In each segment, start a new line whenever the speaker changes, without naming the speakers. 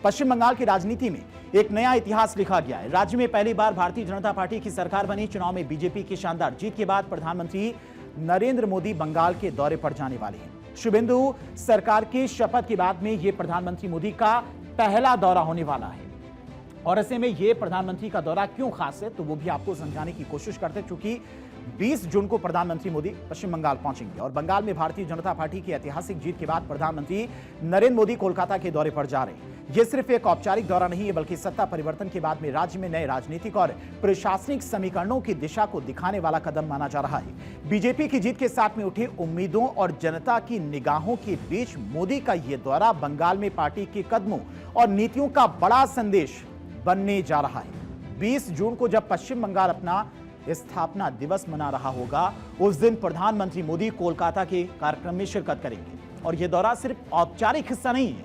पश्चिम बंगाल की राजनीति में एक नया इतिहास लिखा गया है। राज्य में पहली बार भारतीय जनता पार्टी की सरकार बनी। चुनाव में बीजेपी की शानदार जीत के बाद प्रधानमंत्री नरेंद्र मोदी बंगाल के दौरे पर जाने वाले हैं। शुभेंदु सरकार की शपथ के बाद में यह प्रधानमंत्री मोदी का पहला दौरा होने वाला है। और ऐसे में यह प्रधानमंत्री का दौरा क्यों खास है, तो वो भी आपको समझाने की कोशिश करते हैं। क्योंकि 20 जून को प्रधानमंत्री मोदी पश्चिम बंगाल पहुंचेंगे और बंगाल में भारतीय जनता पार्टी की ऐतिहासिक जीत के बाद प्रधानमंत्री नरेंद्र मोदी कोलकाता के दौरे पर जा रहे हैं। यह सिर्फ एक औपचारिक दौरा नहीं है, बल्कि सत्ता परिवर्तन के बाद में राज्य में नए राजनीतिक और प्रशासनिक समीकरणों की दिशा को दिखाने वाला कदम माना जा रहा है। बीजेपी की जीत के साथ में उठी उम्मीदों और जनता की निगाहों के बीच मोदी का यह दौरा बंगाल में पार्टी के कदमों और नीतियों का बड़ा संदेश बनने जा रहा है। 20 जून को जब पश्चिम बंगाल अपना स्थापना दिवस मना रहा होगा, उस दिन प्रधानमंत्री मोदी कोलकाता के कार्यक्रम में शिरकत करेंगे। और यह दौरा सिर्फ औपचारिक हिस्सा नहीं है,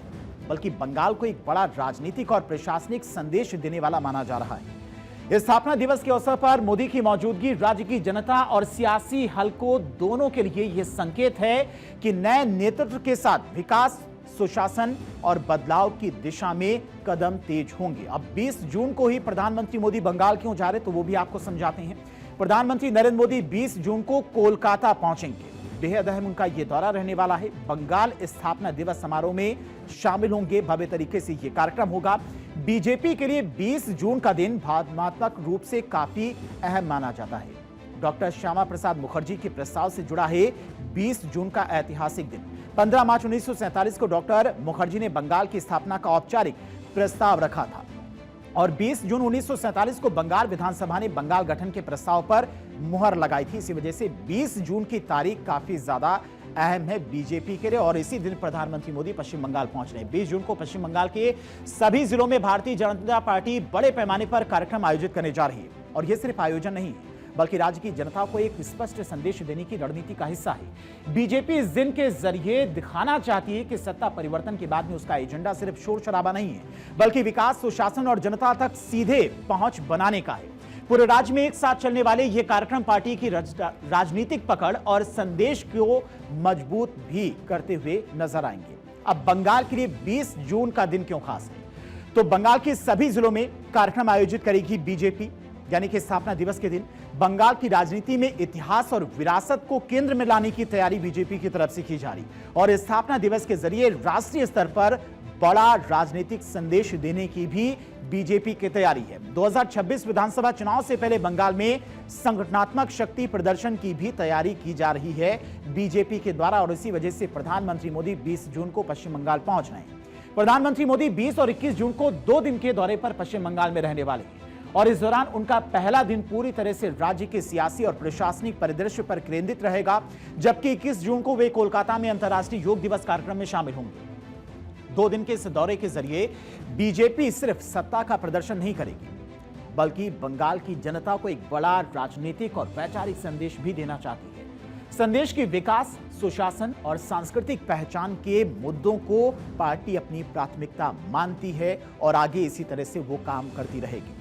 बल्कि बंगाल को एक बड़ा राजनीतिक और प्रशासनिक संदेश देने वाला माना जा रहा है। स्थापना दिवस के अवसर पर मोदी की मौजूदगी राज्य की जनता और सियासी हलकों दोनों के लिए यह संकेत है कि नए नेतृत्व के साथ विकास, सुशासन और बदलाव की दिशा में कदम तेज होंगे। अब 20 जून को ही प्रधानमंत्री मोदी बंगाल क्यों जा रहे, तो वो भी आपको समझाते हैं। प्रधानमंत्री नरेंद्र मोदी 20 जून को कोलकाता पहुंचेंगे। बेहद अहम उनका यह दौरा रहने वाला है। बंगाल स्थापना दिवस समारोह में शामिल होंगे। भव्य तरीके से यह कार्यक्रम होगा। बीजेपी के लिए 20 जून का दिन भावनात्मक रूप से काफी अहम माना जाता है। डॉक्टर श्यामा प्रसाद मुखर्जी के प्रस्ताव से जुड़ा है 20 जून का ऐतिहासिक दिन। 15 मार्च 1947 को डॉक्टर मुखर्जी ने बंगाल की स्थापना का औपचारिक प्रस्ताव रखा था और 20 जून 1947 को बंगाल विधानसभा ने बंगाल गठन के प्रस्ताव पर मुहर लगाई थी। इसी वजह से 20 जून की तारीख काफी ज्यादा अहम है बीजेपी के लिए और इसी दिन प्रधानमंत्री मोदी पश्चिम बंगाल पहुंच रहे हैं। 20 जून को पश्चिम बंगाल के सभी जिलों में भारतीय जनता पार्टी बड़े पैमाने पर कार्यक्रम आयोजित करने जा रही है। और यह सिर्फ आयोजन नहीं है, बल्कि राज्य की जनता को एक स्पष्ट संदेश देने की रणनीति का हिस्सा है। बीजेपी इस दिन के जरिए दिखाना चाहती है कि सत्ता परिवर्तन के बाद में उसका एजेंडा सिर्फ शोर शराबा नहीं है, बल्कि विकास, सुशासन और जनता तक सीधे पहुंच बनाने का है। पूरे राज्य में एक साथ चलने वाले ये कार्यक्रम पार्टी की राजनीतिक पकड़ और संदेश को मजबूत भी करते हुए नजर आएंगे। अब बंगाल के लिए 20 जून का दिन क्यों खास है, तो बंगाल के सभी जिलों में कार्यक्रम आयोजित करेगी बीजेपी। यानी कि स्थापना दिवस के दिन बंगाल की राजनीति में इतिहास और विरासत को केंद्र में लाने की तैयारी बीजेपी की तरफ से की जा रही और स्थापना दिवस के जरिए राष्ट्रीय स्तर पर बड़ा राजनीतिक संदेश देने की भी बीजेपी की तैयारी है। 2026 विधानसभा चुनाव से पहले बंगाल में संगठनात्मक शक्ति प्रदर्शन की भी तैयारी की जा रही है बीजेपी के द्वारा और इसी वजह से प्रधानमंत्री मोदी 20 जून को पश्चिम बंगाल पहुंच रहे हैं। प्रधानमंत्री मोदी 20 और 21 जून को 2 दिन के दौरे पर पश्चिम बंगाल में रहने वाले हैं और इस दौरान उनका पहला दिन पूरी तरह से राज्य के सियासी और प्रशासनिक परिदृश्य पर केंद्रित रहेगा, जबकि 21 जून को वे कोलकाता में अंतर्राष्ट्रीय योग दिवस कार्यक्रम में शामिल होंगे। 2 दिन के इस दौरे के जरिए बीजेपी सिर्फ सत्ता का प्रदर्शन नहीं करेगी, बल्कि बंगाल की जनता को एक बड़ा राजनीतिक और वैचारिक संदेश भी देना चाहती है। संदेश की विकास, सुशासन और सांस्कृतिक पहचान के मुद्दों को पार्टी अपनी प्राथमिकता मानती है और आगे इसी तरह से वो काम करती रहेगी।